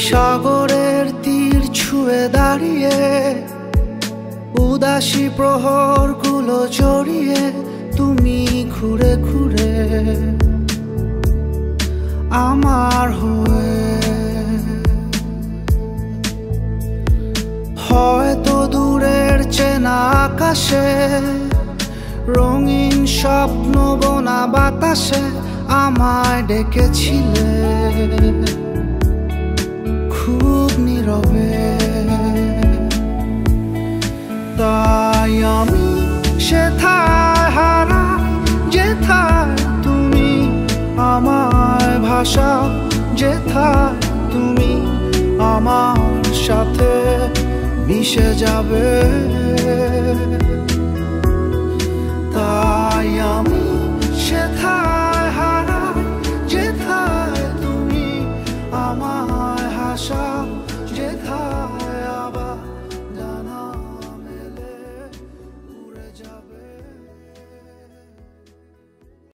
সাগরের তীর ছুঁয়ে দাঁড়িয়ে উদাসী প্রহরগুলো জড়িয়ে তুমি ঘুরে ঘুরে আমার হয়ে হয়তো দূরের চেনা আকাশে রঙিন স্বপ্ন বোনা বাতাসে আমায় ডেকেছিলে খুব নীরবে। তাই আমি সেথায় হারাই যেথায় তুমি আমায় ভাষাও, যেথায় তুমি আমার সাথে মিশে যাবে। তাই আমি সেথায় হারাই যেথায় তুমি আমায় হাসা